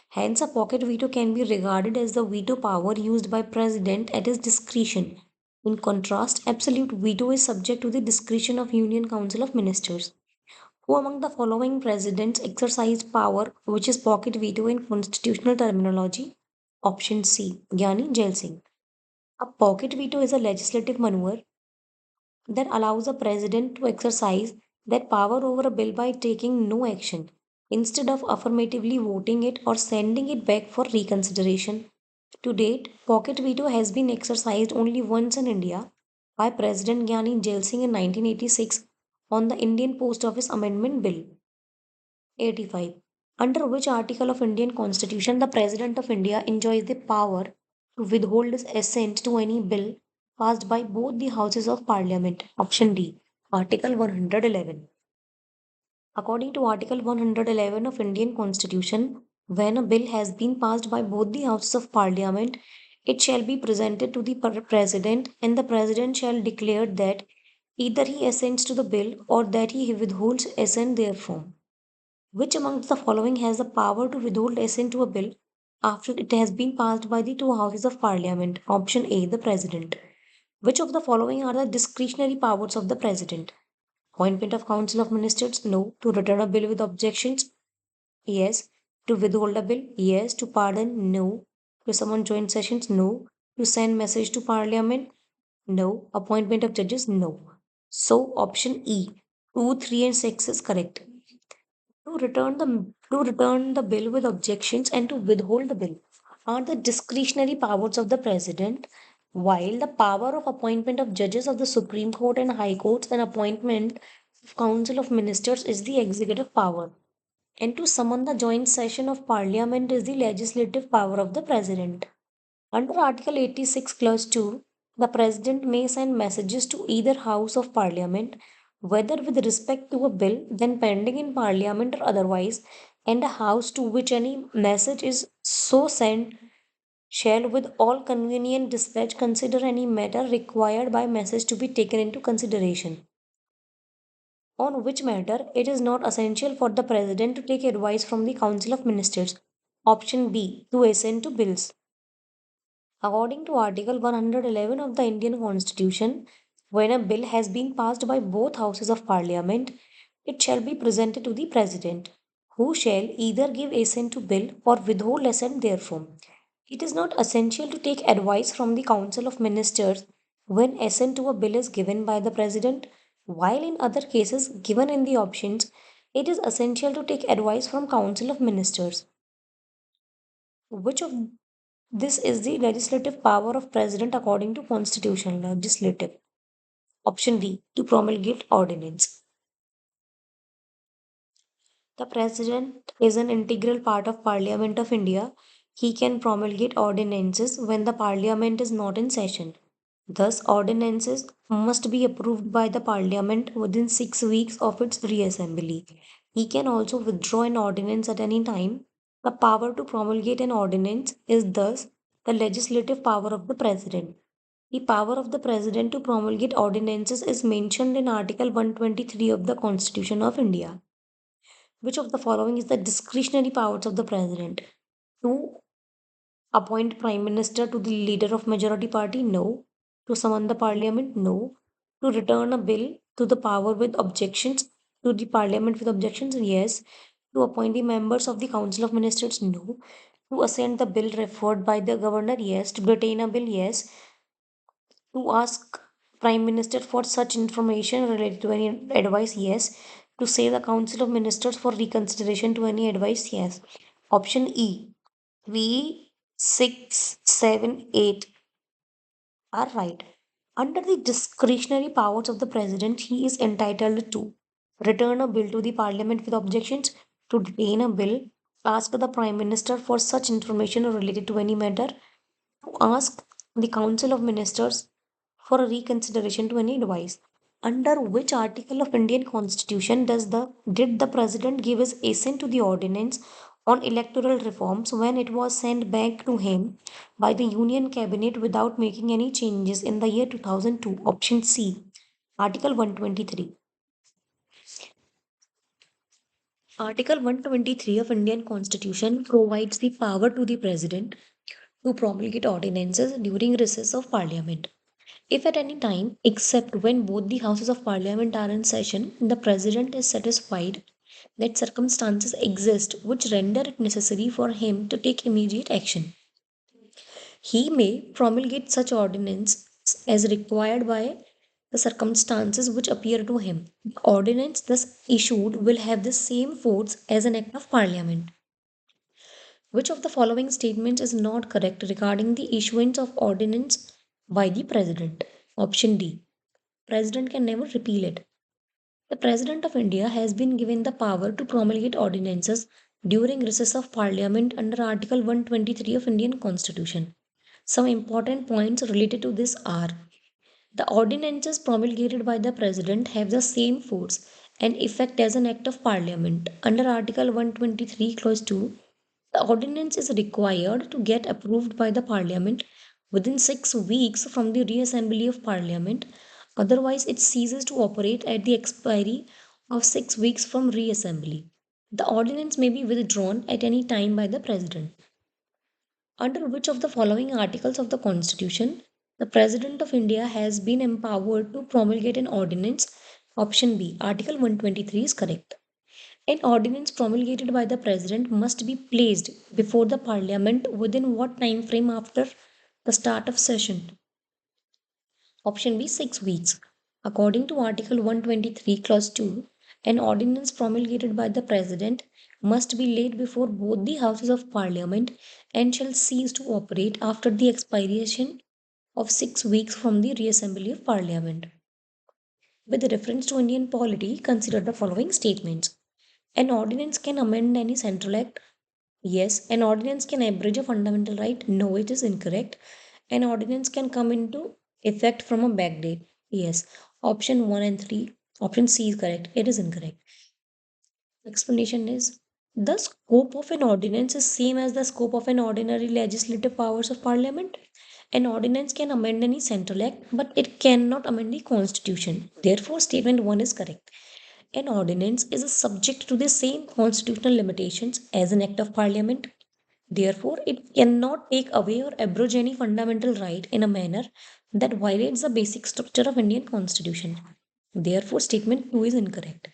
Hence, a pocket veto can be regarded as the veto power used by President at his discretion. In contrast, absolute veto is subject to the discretion of Union Council of Ministers. Who among the following presidents exercised power which is pocket veto in constitutional terminology? Option C, Gyani Jail Singh. A pocket veto is a legislative maneuver that allows a president to exercise that power over a bill by taking no action instead of affirmatively voting it or sending it back for reconsideration. To date, pocket veto has been exercised only once in India by President Gyani Jail Singh in 1986 on the Indian Post Office Amendment Bill. 85. Under which article of Indian Constitution the President of India enjoys the power to withhold his assent to any bill passed by both the houses of parliament? Option D. Article 111. According to Article 111 of Indian Constitution, when a bill has been passed by both the houses of parliament, it shall be presented to the president, and the president shall declare that either he assents to the bill or that he withholds assent therefrom. Which amongst the following has the power to withhold assent to a bill after it has been passed by the two houses of parliament? Option A, the president. Which of the following are the discretionary powers of the president? Appointment of council of ministers? No. To return a bill with objections? Yes. To withhold a bill? Yes. To pardon? No. To summon joint sessions? No. To send message to parliament? No. Appointment of judges? No. So option E, 2, 3 and 6 is correct. To return the bill with objections and to withhold the bill are the discretionary powers of the president, while the power of appointment of judges of the Supreme Court and High Courts and appointment of Council of Ministers is the executive power. And to summon the joint session of Parliament is the legislative power of the president. Under Article 86, Clause 2, the President may send messages to either House of Parliament, whether with respect to a bill then pending in Parliament or otherwise, and a House to which any message is so sent shall with all convenient dispatch consider any matter required by message to be taken into consideration. On which matter it is not essential for the President to take advice from the Council of Ministers. Option B, to assent to bills. According to Article 111 of the Indian Constitution, when a bill has been passed by both houses of parliament, it shall be presented to the President, who shall either give assent to bill or withhold assent therefrom. It is not essential to take advice from the Council of Ministers when assent to a bill is given by the President, while in other cases given in the options, it is essential to take advice from Council of Ministers. Which of this is the legislative power of president according to constitution? Legislative. Option D, to promulgate ordinance. The president is an integral part of Parliament of India. He can promulgate ordinances when the Parliament is not in session. Thus, ordinances must be approved by the Parliament within 6 weeks of its reassembly. He can also withdraw an ordinance at any time. The power to promulgate an ordinance is thus the legislative power of the President. The power of the President to promulgate ordinances is mentioned in Article 123 of the Constitution of India. Which of the following is the discretionary powers of the President? To appoint Prime Minister to the leader of majority party? No. To summon the Parliament? No. To return a bill to the power with objections? To the Parliament with objections? Yes. To appoint the members of the Council of Ministers? No. To assent the bill referred by the Governor? Yes. To detain a bill? Yes. To ask Prime Minister for such information related to any advice? Yes. To say the Council of Ministers for reconsideration to any advice? Yes. Option E, 3, 6, 7, 8 are right. Under the discretionary powers of the President, he is entitled to return a bill to the Parliament with objections, to detain a bill, ask the Prime Minister for such information related to any matter, to ask the Council of Ministers for a reconsideration to any advice. Under which article of Indian Constitution did the President give his assent to the ordinance on electoral reforms when it was sent back to him by the Union Cabinet without making any changes in the year 2002? Option C, Article 123. Article 123 of Indian Constitution provides the power to the President to promulgate ordinances during recess of Parliament. If at any time, except when both the houses of parliament are in session, the president is satisfied that circumstances exist which render it necessary for him to take immediate action, he may promulgate such ordinance as required by the circumstances which appear to him. The ordinance thus issued will have the same force as an act of parliament. Which of the following statements is not correct regarding the issuance of ordinance by the president? Option D, President can never repeal it. The President of India has been given the power to promulgate ordinances during recess of Parliament under Article 123 of Indian Constitution. Some important points related to this are: the ordinances promulgated by the President have the same force and effect as an Act of Parliament. Under Article 123, Clause 2, the ordinance is required to get approved by the Parliament within 6 weeks from the reassembly of Parliament. Otherwise, it ceases to operate at the expiry of 6 weeks from reassembly. The ordinance may be withdrawn at any time by the President. Under which of the following articles of the Constitution the President of India has been empowered to promulgate an ordinance? Option B, Article 123 is correct. An ordinance promulgated by the President must be placed before the Parliament within what time frame after the start of session? Option B, 6 weeks. According to Article 123, Clause 2, an ordinance promulgated by the President must be laid before both the Houses of Parliament and shall cease to operate after the expiration of 6 weeks from the reassembly of Parliament. With reference to Indian polity, consider the following statements. An ordinance can amend any central act. Yes. An ordinance can abridge a fundamental right. No, it is incorrect. An ordinance can come into effect from a backdate. Yes. Option 1 and 3. Option C is correct. It is incorrect. Explanation is: the scope of an ordinance is same as the scope of an ordinary legislative powers of Parliament. An ordinance can amend any central act, but it cannot amend the constitution. Therefore, statement 1 is correct. An ordinance is subject to the same constitutional limitations as an act of Parliament. Therefore, it cannot take away or abroge any fundamental right in a manner that violates the basic structure of Indian Constitution. Therefore, statement 2 is incorrect.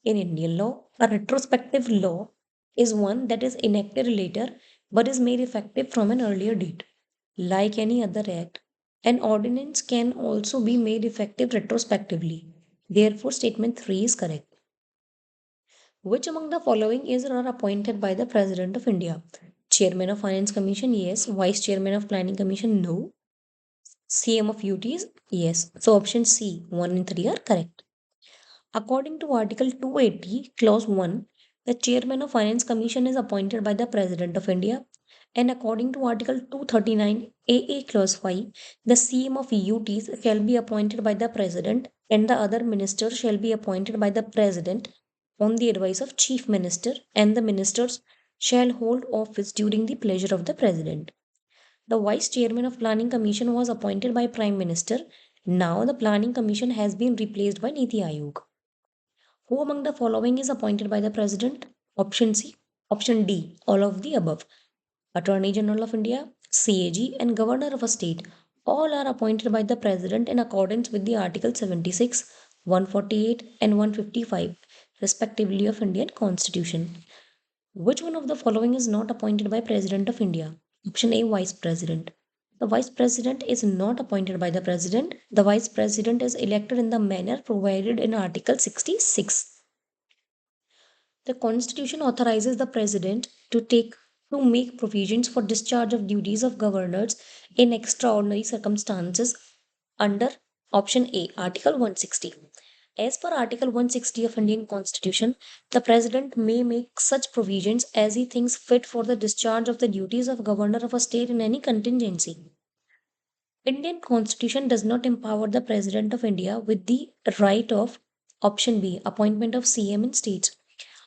In Indian law, a retrospective law is one that is enacted later but is made effective from an earlier date. Like any other act, an ordinance can also be made effective retrospectively. Therefore, statement 3 is correct. Which among the following is or are appointed by the President of India? Chairman of Finance Commission, yes. Vice Chairman of Planning Commission, no. CM of UTs, yes. So option C, 1 and 3 are correct. According to Article 280, Clause 1, the Chairman of Finance Commission is appointed by the President of India. And according to Article 239, AA Clause 5, the CM of UTs shall be appointed by the President and the other ministers shall be appointed by the President on the advice of Chief Minister, and the ministers shall hold office during the pleasure of the President. The Vice Chairman of Planning Commission was appointed by Prime Minister. Now the Planning Commission has been replaced by Niti Aayog. Who among the following is appointed by the President? Option C. Option D, all of the above. Attorney General of India, CAG, and Governor of a state all are appointed by the President in accordance with the Article 76, 148, and 155, respectively, of Indian Constitution. Which one of the following is not appointed by President of India? Option A, Vice President. The Vice President is not appointed by the President. The Vice President is elected in the manner provided in Article 66. The Constitution authorizes the President to make provisions for discharge of duties of governors in extraordinary circumstances under option A, Article 160. As per Article 160 of Indian Constitution, the President may make such provisions as he thinks fit for the discharge of the duties of governor of a state in any contingency. Indian Constitution does not empower the President of India with the right of option B, appointment of CM in states.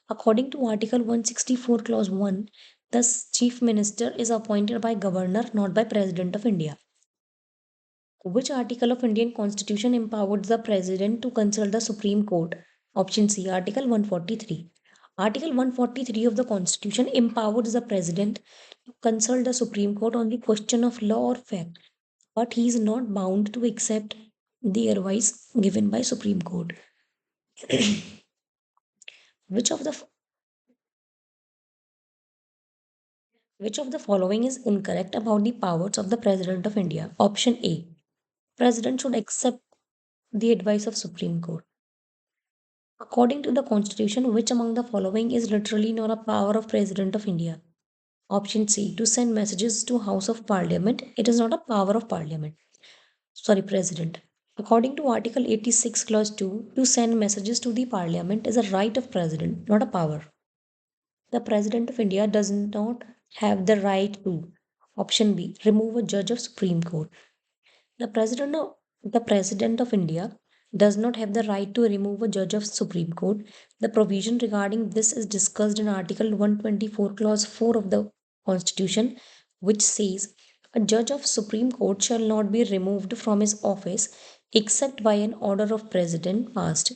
According to Article 164, Clause 1, the Chief Minister is appointed by Governor, not by President of India. Which article of Indian Constitution empowers the President to consult the Supreme Court? Option C, Article 143. Article 143 of the Constitution empowers the President to consult the Supreme Court on the question of law or fact, but he is not bound to accept the advice given by Supreme Court. Which of the which of the following is incorrect about the powers of the President of India? Option A. President should accept the advice of Supreme Court. According to the Constitution, which among the following is literally not a power of President of India? Option C. To send messages to House of Parliament. It is not a power of Parliament. Sorry, President. According to Article 86, Clause 2, to send messages to the Parliament is a right of President, not a power. The President of India does not have the right to, option B, remove a judge of Supreme Court. The President of India does not have the right to remove a judge of Supreme Court. The provision regarding this is discussed in Article 124, Clause 4 of the Constitution, which says a judge of Supreme Court shall not be removed from his office except by an order of President passed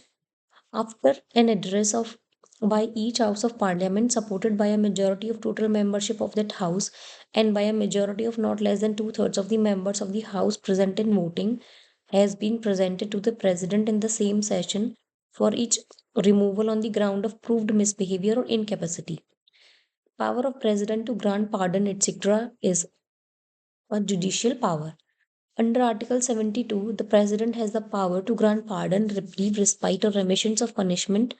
after an address of by each house of parliament supported by a majority of total membership of that house and by a majority of not less than two-thirds of the members of the house present in voting has been presented to the president in the same session for each removal on the ground of proved misbehavior or incapacity. Power of president to grant pardon, etc. is a judicial power. Under Article 72, the President has the power to grant pardon, reprieve, respite, or remissions of punishment,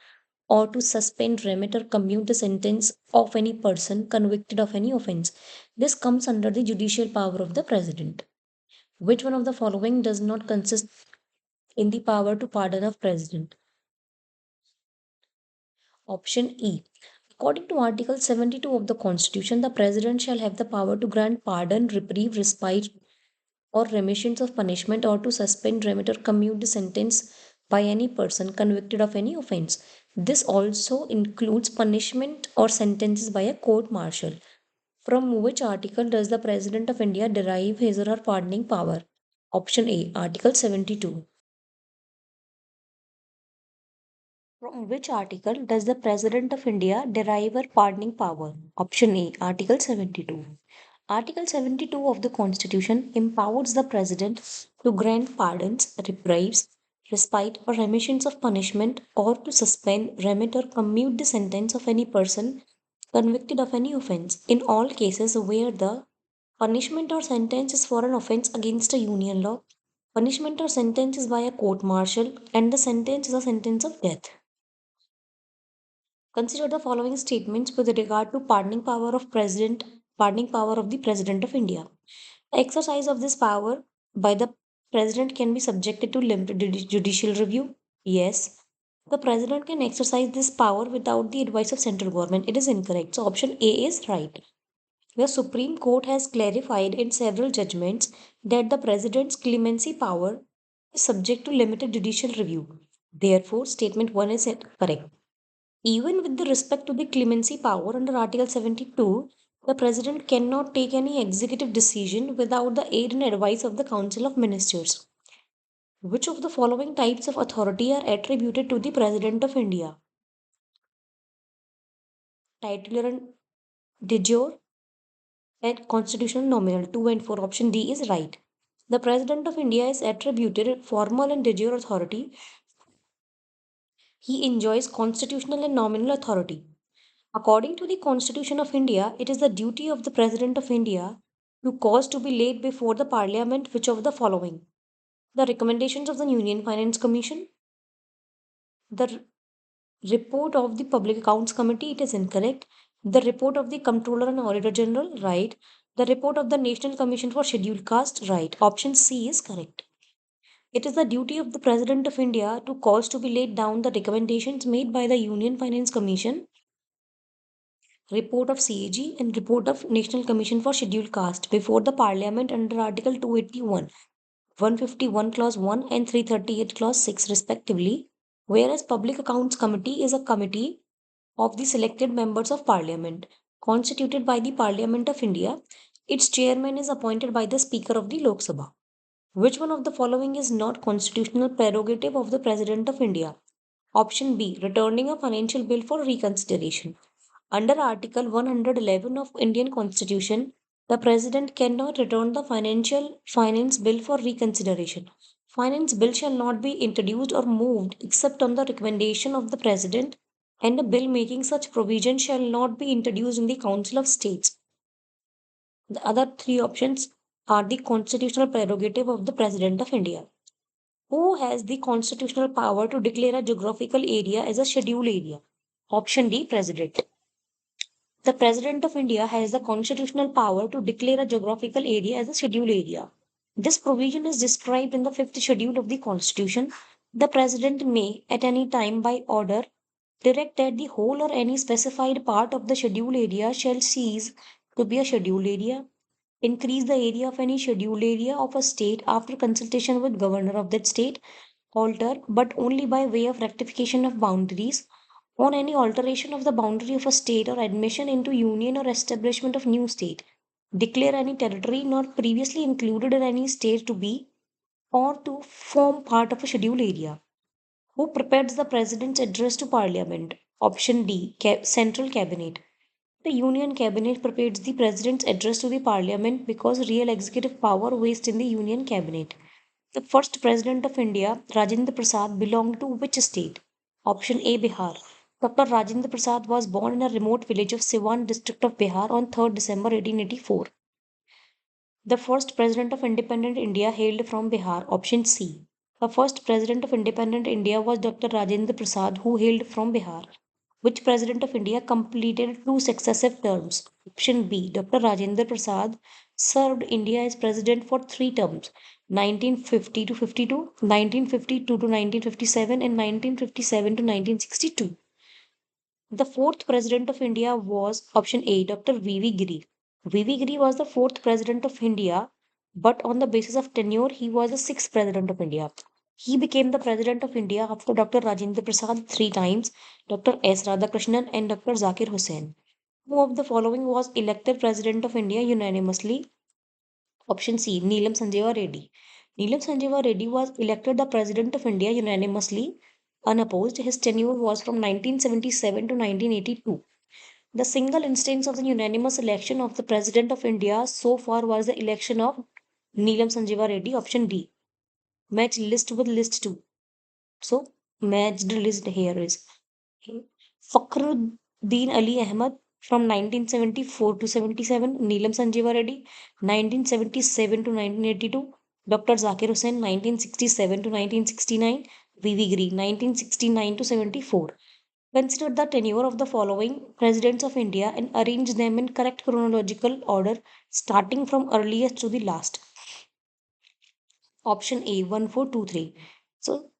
or to suspend, remit, or commute the sentence of any person convicted of any offense. This comes under the judicial power of the President. Which one of the following does not consist in the power to pardon of President? Option E. According to Article 72 of the Constitution, the President shall have the power to grant pardon, reprieve, respite, or remissions of punishment or to suspend, remit, or commute the sentence by any person convicted of any offense. This also includes punishment or sentences by a court martial. From which article does the President of India derive his or her pardoning power? Option A, Article 72. From which article does the President of India derive her pardoning power? Option A, Article 72. Article 72 of the Constitution empowers the President to grant pardons, reprieves, respite, or remissions of punishment, or to suspend, remit, or commute the sentence of any person convicted of any offense in all cases where the punishment or sentence is for an offense against a union law, punishment or sentence is by a court martial, and the sentence is a sentence of death. Consider the following statements with regard to pardoning power of the President of India. The exercise of this power by the President can be subjected to limited judicial review. Yes. The President can exercise this power without the advice of central government. It is incorrect. So option A is right. The Supreme Court has clarified in several judgments that the President's clemency power is subject to limited judicial review. Therefore, statement 1 is correct. Even with the respect to the clemency power under Article 72, the President cannot take any executive decision without the aid and advice of the Council of Ministers. Which of the following types of authority are attributed to the President of India? Titular and de jure and constitutional nominal. 2 and 4. Option D is right. The President of India is attributed formal and de jure authority. He enjoys constitutional and nominal authority. According to the Constitution of India, it is the duty of the President of India to cause to be laid before the Parliament which of the following? The recommendations of the Union Finance Commission, the report of the Public Accounts Committee, it is incorrect. The report of the Comptroller and Auditor General, right. The report of the National Commission for Scheduled Caste, right. Option C is correct. It is the duty of the President of India to cause to be laid down the recommendations made by the Union Finance Commission, report of CAG, and report of National Commission for Scheduled Caste before the Parliament under Article 281, 151 Clause 1 and 338 Clause 6 respectively, whereas Public Accounts Committee is a committee of the selected members of Parliament constituted by the Parliament of India. Its chairman is appointed by the Speaker of the Lok Sabha. Which one of the following is not constitutional prerogative of the President of India? Option B, returning a financial bill for reconsideration. Under Article 111 of Indian Constitution, the President cannot return the finance bill for reconsideration. Finance bill shall not be introduced or moved except on the recommendation of the President, and a bill making such provision shall not be introduced in the Council of States. The other three options are the constitutional prerogative of the President of India. Who has the constitutional power to declare a geographical area as a scheduled area? Option D, President. The President of India has the constitutional power to declare a geographical area as a scheduled area. This provision is described in the fifth schedule of the Constitution. The President may, at any time by order, direct that the whole or any specified part of the scheduled area shall cease to be a scheduled area, increase the area of any scheduled area of a state after consultation with governor of that state, alter, but only by way of rectification of boundaries, on any alteration of the boundary of a state or admission into union or establishment of new state, declare any territory not previously included in any state to be or to form part of a scheduled area. Who prepares the president's address to parliament? Option D, Central Cabinet. The Union Cabinet prepares the President's address to the Parliament because real executive power rests in the Union Cabinet. The first President of India, Rajendra Prasad, belonged to which state? Option A, Bihar. Dr. Rajendra Prasad was born in a remote village of Siwan district of Bihar on 3rd December 1884. The first President of Independent India hailed from Bihar. Option C. The first President of Independent India was Dr. Rajendra Prasad, who hailed from Bihar. Which President of India completed two successive terms? Option B. Dr. Rajendra Prasad served India as president for three terms: 1950 to 52, 1952 to 1957, and 1957 to 1962. The fourth President of India was option A. Dr. V.V. Giri. V.V. Giri was the fourth President of India, but on the basis of tenure, he was the sixth President of India. He became the President of India after Dr. Rajendra Prasad three times, Dr. S. Radhakrishnan, and Dr. Zakir Hussain. Who of the following was elected President of India unanimously? Option C. Neelam Sanjeva Reddy. Neelam Sanjeva Reddy was elected the President of India unanimously, unopposed. His tenure was from 1977 to 1982. The single instance of the unanimous election of the President of India so far was the election of Neelam Sanjeva Reddy, option D. Match list with list 2. So, matched list here is Fakhruddin Ali Ahmad from 1974 to 77, Neelam Sanjeva Reddy, 1977 to 1982, Dr. Zakir Hussain, 1967 to 1969, V.V. Giri, 1969 to 74. Consider the tenure of the following presidents of India and arrange them in correct chronological order, starting from earliest to the last. Option A 1423. So,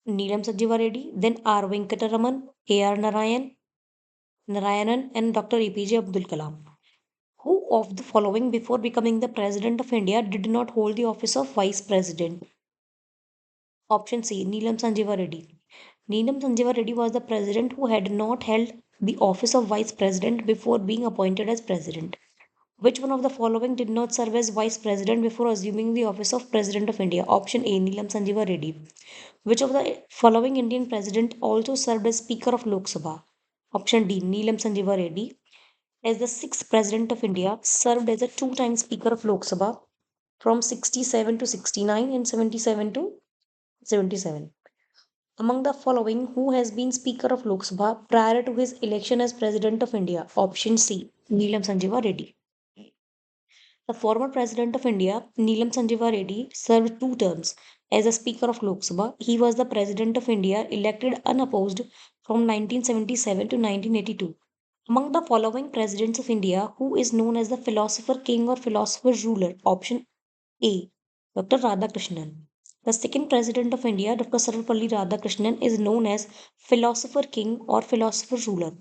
Neelam Sanjiva Reddy, then R. Venkataraman, A.R. Narayanan, and Dr. APJ Abdul Kalam. Who of the following before becoming the President of India did not hold the office of Vice President? Option C. Neelam Sanjiva Reddy. Neelam Sanjiva Reddy was the president who had not held the office of vice president before being appointed as president. Which one of the following did not serve as vice president before assuming the office of president of India? Option A. Neelam Sanjiva Reddy. Which of the following Indian president also served as speaker of Lok Sabha? Option D. Neelam Sanjiva Reddy. As the sixth president of India, served as a two-time speaker of Lok Sabha from 67 to 69 and 77 to 77. Among the following, who has been Speaker of Lok Sabha prior to his election as President of India? Option C. Neelam Sanjiva Reddy. The former President of India, Neelam Sanjiva Reddy, served two terms as a Speaker of Lok Sabha. He was the President of India elected unopposed from 1977 to 1982. Among the following presidents of India, who is known as the philosopher king or philosopher ruler? Option A. Dr. Radhakrishnan. The second president of India, Dr. Sarvapalli Radhakrishnan, is known as philosopher king or philosopher ruler.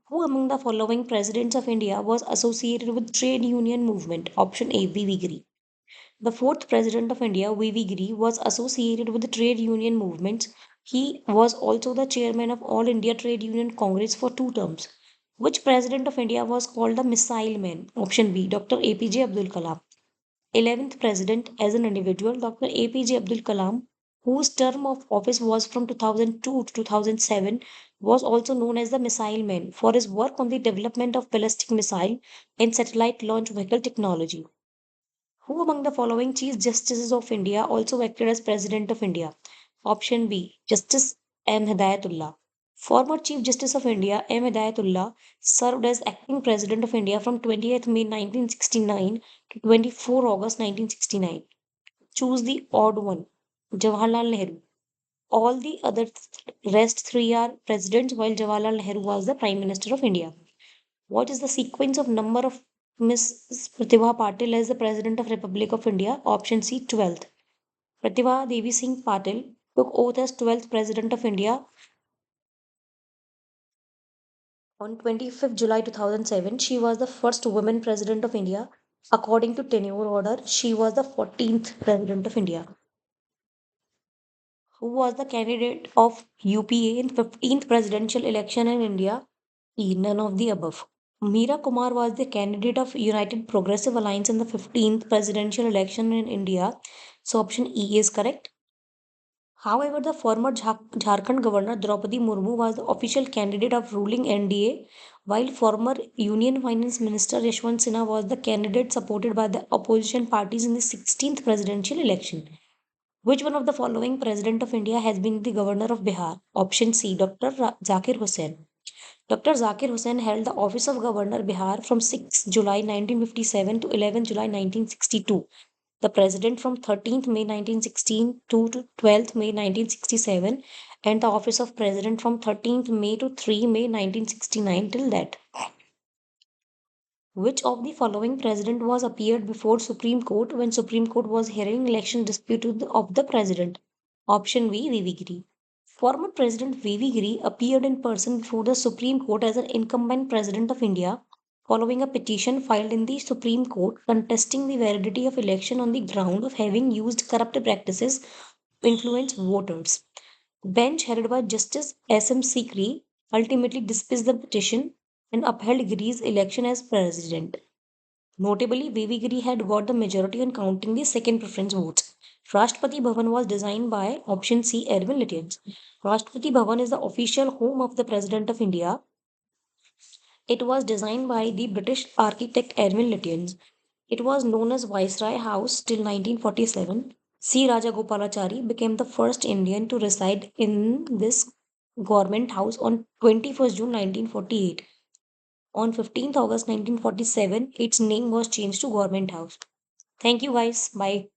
Who among the following presidents of India was associated with trade union movement? Option A. V.V. Giri. The fourth president of India, V.V. Giri, was associated with the trade union movements. He was also the chairman of All India Trade Union Congress for two terms. Which president of India was called the Missile Man? Option B. Dr. APJ Abdul Kalam. 11th president as an individual, Dr. APJ Abdul Kalam, whose term of office was from 2002 to 2007, was also known as the Missile Man for his work on the development of ballistic missile and satellite launch vehicle technology. Who among the following Chief Justices of India also acted as President of India? Option B. Justice M. Hidayatullah. Former Chief Justice of India M. Hidayatullah served as acting President of India from 20th May 1969 to 24 August 1969. Choose the odd one. Jawaharlal Nehru. All the other rest three are presidents while Jawaharlal Nehru was the Prime Minister of India. What is the sequence of number of Miss Pratibha Patil as the President of Republic of India? Option C, 12th. Pratibha Devi Singh Patil took oath as 12th President of India on 25th July 2007. She was the first woman President of India. According to tenure order, she was the 14th President of India. Who was the candidate of UPA in 15th presidential election in India? E. None of the above. Meera Kumar was the candidate of United Progressive Alliance in the 15th presidential election in India. So option E is correct. However, the former Jharkhand governor Draupadi Murmu was the official candidate of ruling NDA, while former Union Finance Minister Yashwant Sinha was the candidate supported by the opposition parties in the 16th presidential election. Which one of the following President of India has been the Governor of Bihar? Option C, Dr. Zakir Hussain. Dr. Zakir Hussain held the office of Governor Bihar from 6 July 1957 to 11 July 1962. The President from 13th May 1916 to 12th May 1967, and the office of President from 13th May to 3 May 1969 till that. Which of the following president was appeared before Supreme Court when Supreme Court was hearing election dispute of the president? Option B, VV Giri. Former President VV Giri appeared in person before the Supreme Court as an incumbent President of India following a petition filed in the Supreme Court contesting the validity of election on the ground of having used corrupt practices to influence voters. Bench headed by Justice S.M. Sikri ultimately dismissed the petition and upheld Giri's election as president. Notably, VV Giri had got the majority on counting the second preference votes. Rashtrapati Bhavan was designed by option C, Erwin Lutyens. Rashtrapati Bhavan is the official home of the President of India. It was designed by the British architect Erwin Lutyens. It was known as Viceroy House till 1947. C. Rajagopalachari became the first Indian to reside in this government house on 21st June 1948. On 15th August 1947, its name was changed to Government House. Thank you guys. Bye.